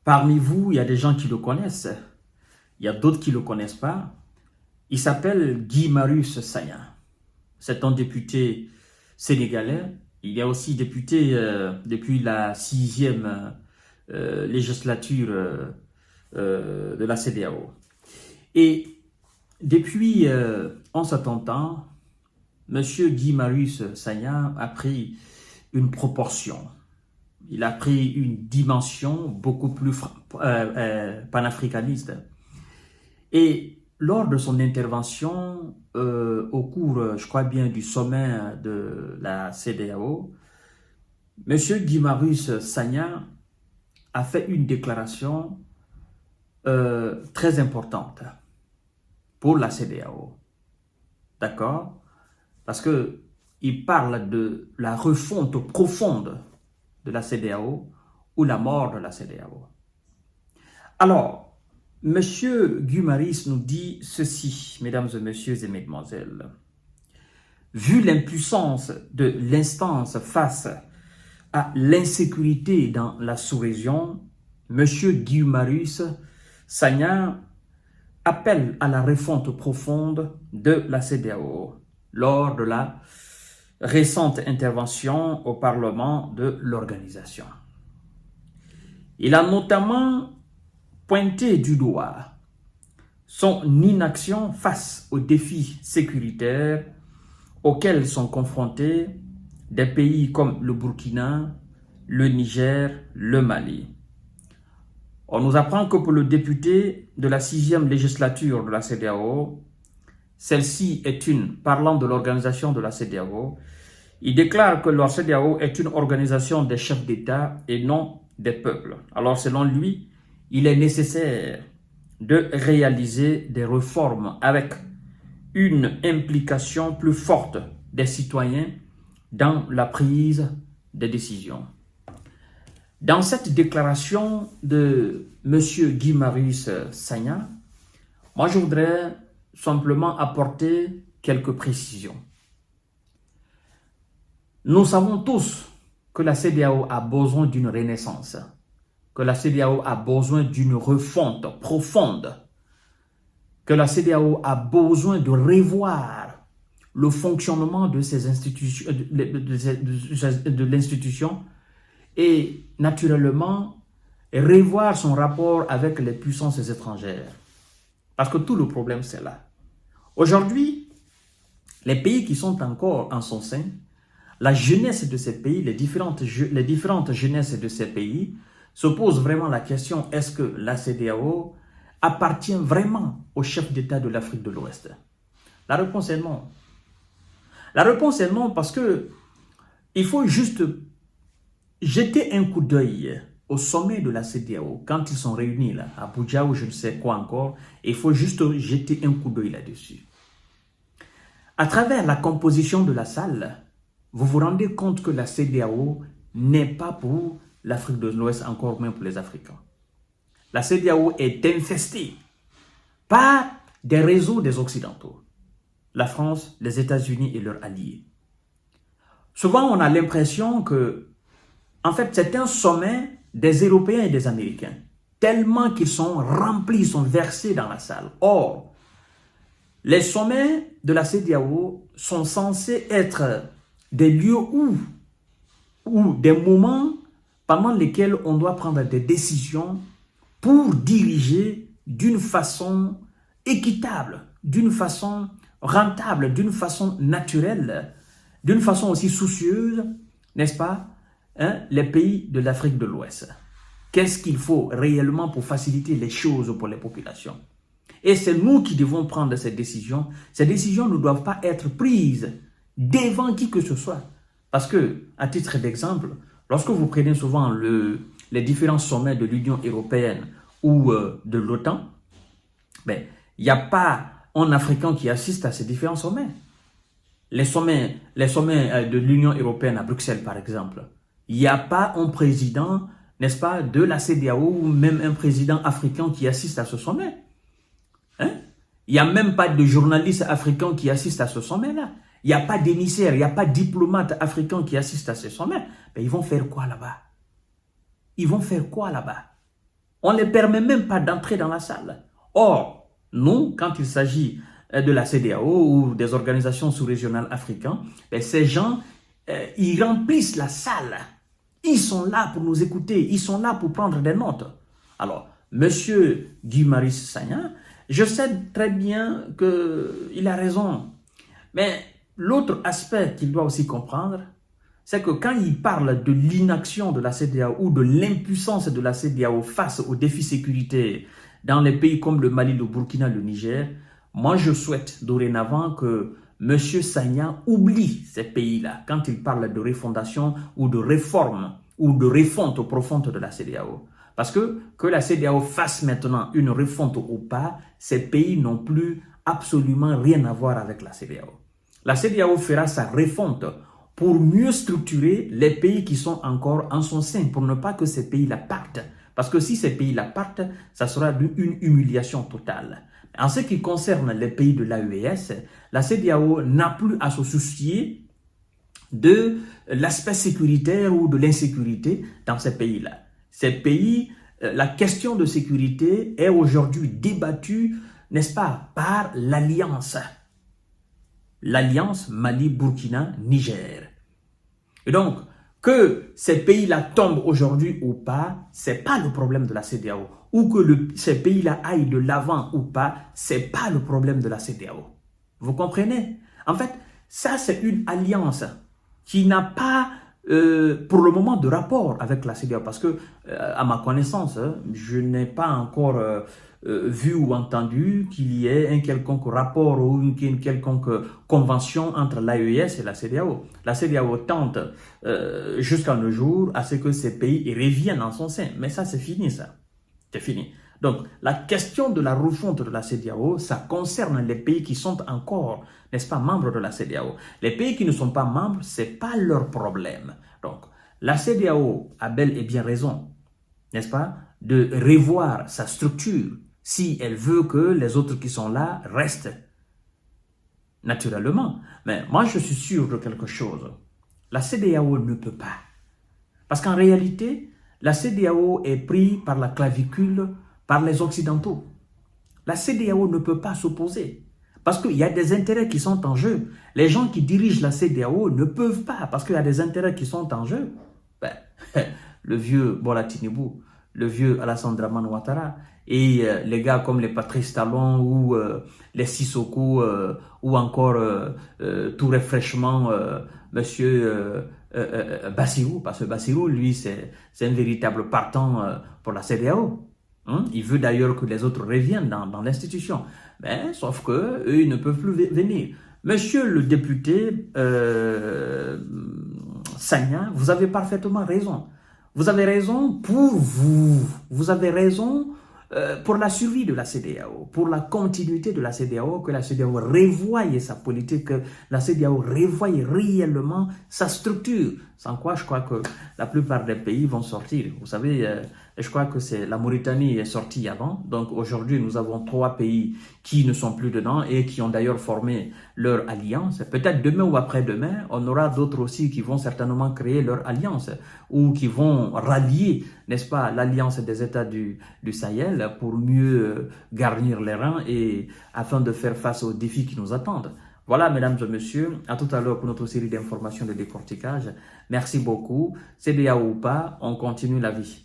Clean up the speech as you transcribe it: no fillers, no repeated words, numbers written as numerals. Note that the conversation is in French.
Parmi vous, il y a des gens qui le connaissent. Il y a d'autres qui ne le connaissent pas. Il s'appelle Guy Marius Sagna. C'est un député sénégalais. Il est aussi député depuis la 6e législature de la CEDEAO. Et depuis un certain temps, M. Guy Marius Sagna a pris une proportion. Il a pris une dimension beaucoup plus panafricaniste. Et lors de son intervention au cours, je crois bien, du sommet de la CEDEAO, M. Guy Marius Sagna a fait une déclaration très importante pour la CEDEAO. D'accord? Parce qu'il parle de la refonte profonde de la CEDEAO ou la mort de la CEDEAO. Alors, M. Guy Marius nous dit ceci, mesdames et messieurs et mesdemoiselles. Vu l'impuissance de l'instance face à l'insécurité dans la sous-région, M. Guy Marius Sagna appelle à la refonte profonde de la CEDEAO lors de la récente intervention au Parlement de l'organisation. Il a notamment pointé du doigt son inaction face aux défis sécuritaires auxquels sont confrontés des pays comme le Burkina, le Niger, le Mali. On nous apprend que pour le député de la 6e législature de la CEDEAO, celle-ci est parlant de l'organisation de la CEDEAO, il déclare que la CEDEAO est une organisation des chefs d'État et non des peuples. Alors selon lui, il est nécessaire de réaliser des réformes avec une implication plus forte des citoyens dans la prise des décisions. Dans cette déclaration de M. Guy Marius Sagna, moi je voudrais simplement apporter quelques précisions. Nous savons tous que la CEDEAO a besoin d'une renaissance, que la CEDEAO a besoin d'une refonte profonde, que la CEDEAO a besoin de revoir le fonctionnement de ces institutions, de l'institution et naturellement revoir son rapport avec les puissances étrangères. Parce que tout le problème c'est là. Aujourd'hui, les pays qui sont encore en son sein, la jeunesse de ces pays, les différentes jeunesses de ces pays se posent vraiment la question, est-ce que la CEDEAO appartient vraiment au chef d'État de l'Afrique de l'Ouest? La réponse est non. La réponse est non parce que il faut juste jeter un coup d'œil au sommet de la CEDEAO quand ils sont réunis là, à Abuja ou je ne sais quoi encore. Il faut juste jeter un coup d'œil là-dessus. À travers la composition de la salle, vous vous rendez compte que la CEDEAO n'est pas pour l'Afrique de l'Ouest, encore moins pour les Africains. La CEDEAO est infestée par des réseaux des Occidentaux, la France, les États-Unis et leurs alliés. Souvent, on a l'impression que, en fait, c'est un sommet des Européens et des Américains, tellement qu'ils sont remplis, ils sont versés dans la salle. Or, les sommets de la CEDEAO sont censés être des lieux où des moments pendant lesquels on doit prendre des décisions pour diriger d'une façon équitable, d'une façon rentable, d'une façon naturelle, d'une façon aussi soucieuse, n'est-ce pas, les pays de l'Afrique de l'Ouest. Qu'est-ce qu'il faut réellement pour faciliter les choses pour les populations? Et c'est nous qui devons prendre ces décisions. Ces décisions ne doivent pas être prises devant qui que ce soit. Parce que, à titre d'exemple, lorsque vous prenez souvent les différents sommets de l'Union européenne ou de l'OTAN, il n'y a pas un Africain qui assiste à ces différents sommets. Les sommets de l'Union européenne à Bruxelles, par exemple, il n'y a pas un président, n'est-ce pas, de la CEDEAO ou même un président africain qui assiste à ce sommet. Il n'y a même pas de journalistes africains qui assistent à ce sommet-là. Il n'y a pas d'émissaires, il n'y a pas de diplomates africains qui assistent à ce sommet. Ils vont faire quoi là-bas? Ils vont faire quoi là-bas? On ne les permet même pas d'entrer dans la salle. Or, nous, quand il s'agit de la CEDEAO ou des organisations sous-régionales africaines, ces gens, ils remplissent la salle. Ils sont là pour nous écouter, ils sont là pour prendre des notes. Alors, Monsieur Guy Marius Sagna, je sais très bien qu'il a raison. Mais l'autre aspect qu'il doit aussi comprendre, c'est que quand il parle de l'inaction de la CEDEAO ou de l'impuissance de la CEDEAO face aux défis sécuritaires dans les pays comme le Mali, le Burkina, le Niger, moi je souhaite dorénavant que M. Sagna oublie ces pays-là quand il parle de refondation ou de réforme ou de refonte profonde de la CEDEAO. Parce que la CEDEAO fasse maintenant une refonte ou pas, ces pays n'ont plus absolument rien à voir avec la CEDEAO. La CEDEAO fera sa refonte pour mieux structurer les pays qui sont encore en son sein, pour ne pas que ces pays-là partent. Parce que si ces pays-là partent, ça sera une humiliation totale. En ce qui concerne les pays de l'AES, la CEDEAO n'a plus à se soucier de l'aspect sécuritaire ou de l'insécurité dans ces pays-là. Ces pays, la question de sécurité est aujourd'hui débattue, n'est-ce pas, par l'Alliance. L'Alliance Mali-Burkina-Niger. Et donc, que ces pays-là tombent aujourd'hui ou pas, ce n'est pas le problème de la CEDEAO. Ou que ces pays-là aillent de l'avant ou pas, ce n'est pas le problème de la CEDEAO. Vous comprenez? En fait, ça c'est une alliance qui n'a pas pour le moment de rapport avec la CEDEAO. Parce que, à ma connaissance, je n'ai pas encore vu ou entendu qu'il y ait un quelconque rapport ou une quelconque convention entre l'AES et la CEDEAO. La CEDEAO tente jusqu'à nos jours à ce que ces pays reviennent en son sein. Mais ça, c'est fini, ça. C'est fini. Donc, la question de la refonte de la CEDEAO, ça concerne les pays qui sont encore, n'est-ce pas, membres de la CEDEAO. Les pays qui ne sont pas membres, ce n'est pas leur problème. Donc, la CEDEAO a bel et bien raison, n'est-ce pas, de revoir sa structure si elle veut que les autres qui sont là restent. Naturellement. Mais moi, je suis sûr de quelque chose. La CEDEAO ne peut pas. Parce qu'en réalité, la CEDEAO est prise par la clavicule par les Occidentaux. La CEDEAO ne peut pas s'opposer. Parce qu'il y a des intérêts qui sont en jeu. Les gens qui dirigent la CEDEAO ne peuvent pas, parce qu'il y a des intérêts qui sont en jeu. Ben, le vieux Bola Tinubu, le vieux Alassane Dramane Ouattara, et les gars comme les Patrice Talon ou les Sissoko, ou encore tout fraîchement monsieur Bassirou, parce que Bassirou, lui, c'est un véritable partant pour la CEDEAO. Il veut d'ailleurs que les autres reviennent dans l'institution. Mais sauf que eux, ils ne peuvent plus venir. Monsieur le député Sagna, vous avez parfaitement raison. Vous avez raison pour vous. Vous avez raison pour la survie de la CEDEAO, pour la continuité de la CEDEAO, que la CEDEAO revoie sa politique, que la CEDEAO revoie réellement sa structure. Sans quoi, je crois que la plupart des pays vont sortir. Vous savez, je crois que la Mauritanie est sortie avant. Donc aujourd'hui, nous avons 3 pays qui ne sont plus dedans et qui ont d'ailleurs formé leur alliance. Peut-être demain ou après-demain, on aura d'autres aussi qui vont certainement créer leur alliance ou qui vont rallier, n'est-ce pas, l'alliance des États du Sahel pour mieux garnir les rangs et afin de faire face aux défis qui nous attendent. Voilà, mesdames et messieurs, à tout à l'heure pour notre série d'informations de décortiquage. Merci beaucoup. CEDEAO ou pas, on continue la vie.